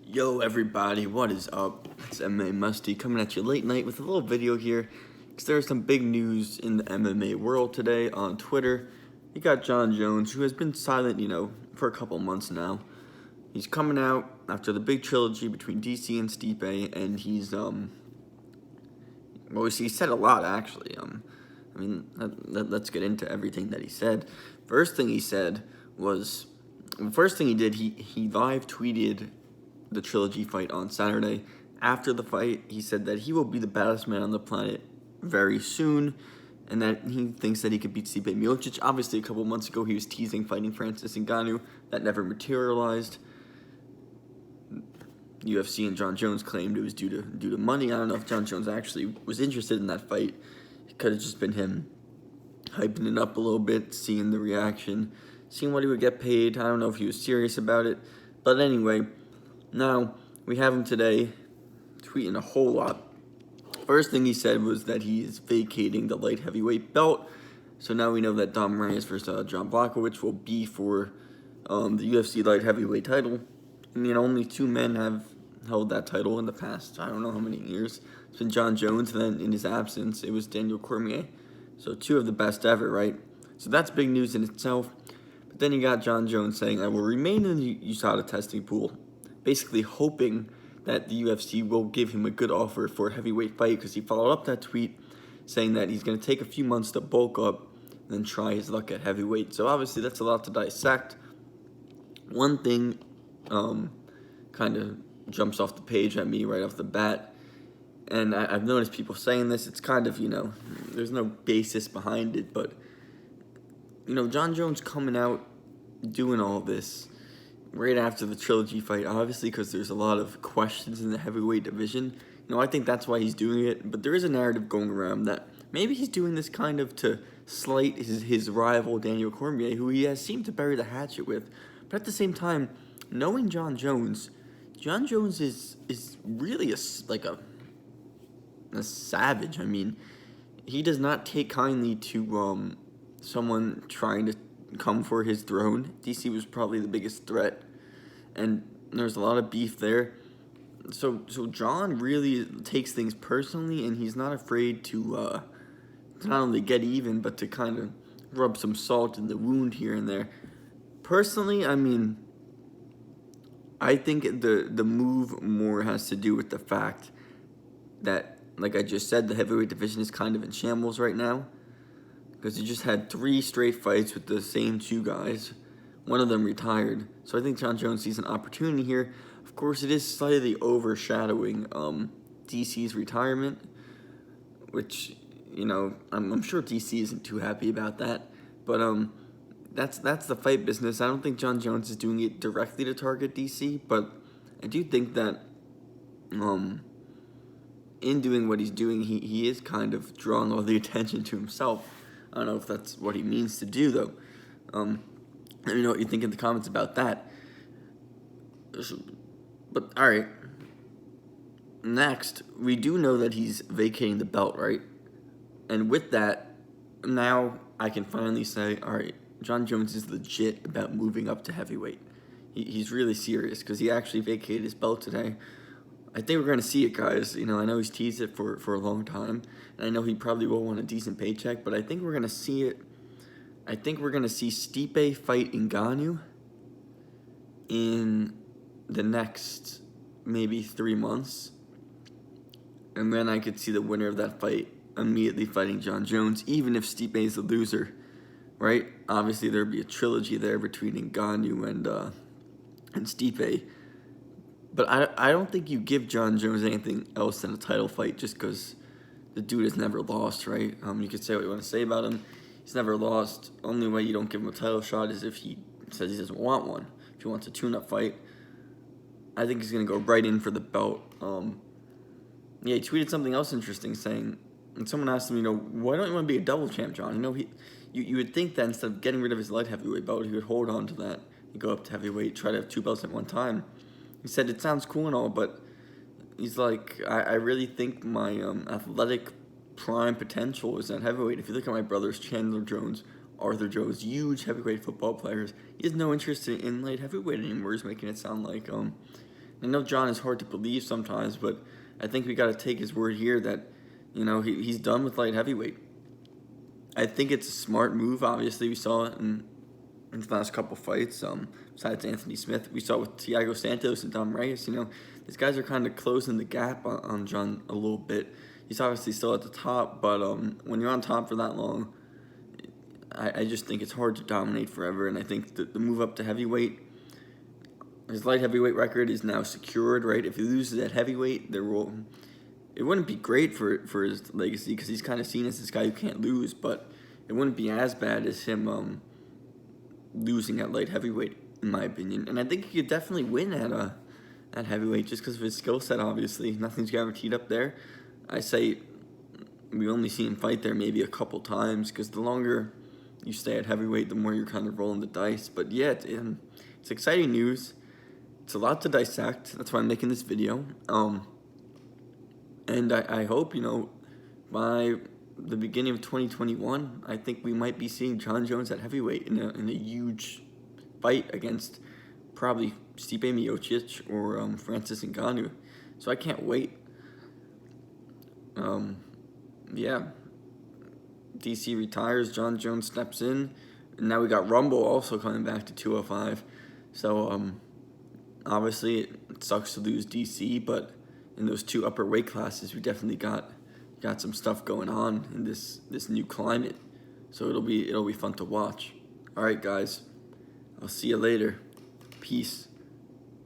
Yo everybody, what is up? It's MMA Musty coming at you late night with a little video here because there's some big news in the MMA world today on Twitter. You got Jon Jones, who has been silent, for a couple months now. He's coming out after the big trilogy between DC and Stipe, and he said a lot actually. Let's get into everything that he said. First thing he did, he live tweeted the trilogy fight on Saturday. After the fight, he said that he will be the baddest man on the planet very soon, and that he thinks that he could beat Stipe Miocic. Obviously, a couple months ago, he was teasing fighting Francis Ngannou. That never materialized. UFC and Jon Jones claimed it was due to money. I don't know if Jon Jones actually was interested in that fight. It could have just been him hyping it up a little bit, seeing the reaction, seeing what he would get paid. I don't know if he was serious about it. But anyway, now we have him today tweeting a whole lot. First thing he said was that he is vacating the light heavyweight belt. So now we know that Dom Reyes versus John Blachowicz will be for the UFC light heavyweight title. Only two men have held that title in the past, I don't know how many years. It's been Jon Jones, and then in his absence, it was Daniel Cormier. So two of the best ever, right? So that's big news in itself. But then you got Jon Jones saying, I will remain in the USADA testing pool, basically hoping that the UFC will give him a good offer for a heavyweight fight, because he followed up that tweet saying that he's going to take a few months to bulk up and then try his luck at heavyweight. So obviously that's a lot to dissect. One thing kind of jumps off the page at me right off the bat, and I've noticed people saying this. It's kind of, there's no basis behind it, but, Jon Jones coming out doing all this right after the trilogy fight, obviously because there's a lot of questions in the heavyweight division. I think that's why he's doing it, but there is a narrative going around that maybe he's doing this kind of to slight his rival Daniel Cormier, who he has seemed to bury the hatchet with. But at the same time, knowing Jon Jones is really a savage. He does not take kindly to someone trying to come for his throne. DC was probably the biggest threat, and there's a lot of beef there. So Jon really takes things personally, and he's not afraid to not only get even, but to kind of rub some salt in the wound here and there. Personally, I think the move more has to do with the fact that, like I just said, the heavyweight division is kind of in shambles right now, because he just had 3 straight fights with the same 2 guys. One of them retired. So I think Jon Jones sees an opportunity here. Of course, it is slightly overshadowing DC's retirement, which, I'm sure DC isn't too happy about that. But that's the fight business. I don't think Jon Jones is doing it directly to target DC, but I do think that in doing what he's doing, he is kind of drawing all the attention to himself. I don't know if that's what he means to do, though. Let me know what you think in the comments about that. But, all right. Next, we do know that he's vacating the belt, right? And with that, now I can finally say, all right, Jon Jones is legit about moving up to heavyweight. He's really serious, because he actually vacated his belt today. I think we're going to see it, guys. I know he's teased it for a long time, and I know he probably will want a decent paycheck, but I think we're going to see it. I think we're going to see Stipe fight Ngannou in the next maybe 3 months, and then I could see the winner of that fight immediately fighting Jon Jones, even if Stipe is the loser, right? Obviously, there would be a trilogy there between Ngannou and Stipe. But I don't think you give Jon Jones anything else than a title fight, just because the dude has never lost, right? You could say what you want to say about him. He's never lost. Only way you don't give him a title shot is if he says he doesn't want one. If he wants a tune-up fight, I think he's going to go right in for the belt. He tweeted something else interesting, saying, and someone asked him, why don't you want to be a double champ, Jon? You would think that instead of getting rid of his light heavyweight belt, he would hold on to that and go up to heavyweight, try to have 2 belts at one time. He said, it sounds cool and all, but he's like, I really think my athletic prime potential is at heavyweight. If you look at my brothers, Chandler Jones, Arthur Jones, huge heavyweight football players, he has no interest in light heavyweight anymore. He's making it sound like I know Jon is hard to believe sometimes, but I think we got to take his word here that, he's done with light heavyweight. I think it's a smart move. Obviously, we saw it in the last couple fights. Besides Anthony Smith, we saw it with Thiago Santos and Dom Reyes. These guys are kind of closing the gap on Jon a little bit. He's obviously still at the top, but when you're on top for that long, I just think it's hard to dominate forever. And I think the move up to heavyweight, his light heavyweight record is now secured, right? If he loses at heavyweight, it wouldn't be great for his legacy because he's kind of seen as this guy who can't lose, but it wouldn't be as bad as him losing at light heavyweight, in my opinion. And I think he could definitely win at heavyweight just because of his skill set, obviously. Nothing's guaranteed up there. I say we only see him fight there maybe a couple times because the longer you stay at heavyweight, the more you're kind of rolling the dice. But yeah, it's exciting news. It's a lot to dissect. That's why I'm making this video. And I hope, by the beginning of 2021, I think we might be seeing Jon Jones at heavyweight in a huge fight against probably Stipe Miocic or Francis Ngannou. So I can't wait. Yeah. DC retires, Jon Jones steps in, and now we got Rumble also coming back to 205. So obviously it sucks to lose DC, but in those two upper weight classes, we definitely got some stuff going on in this new climate. So it'll be fun to watch. All right, guys. I'll see you later. Peace.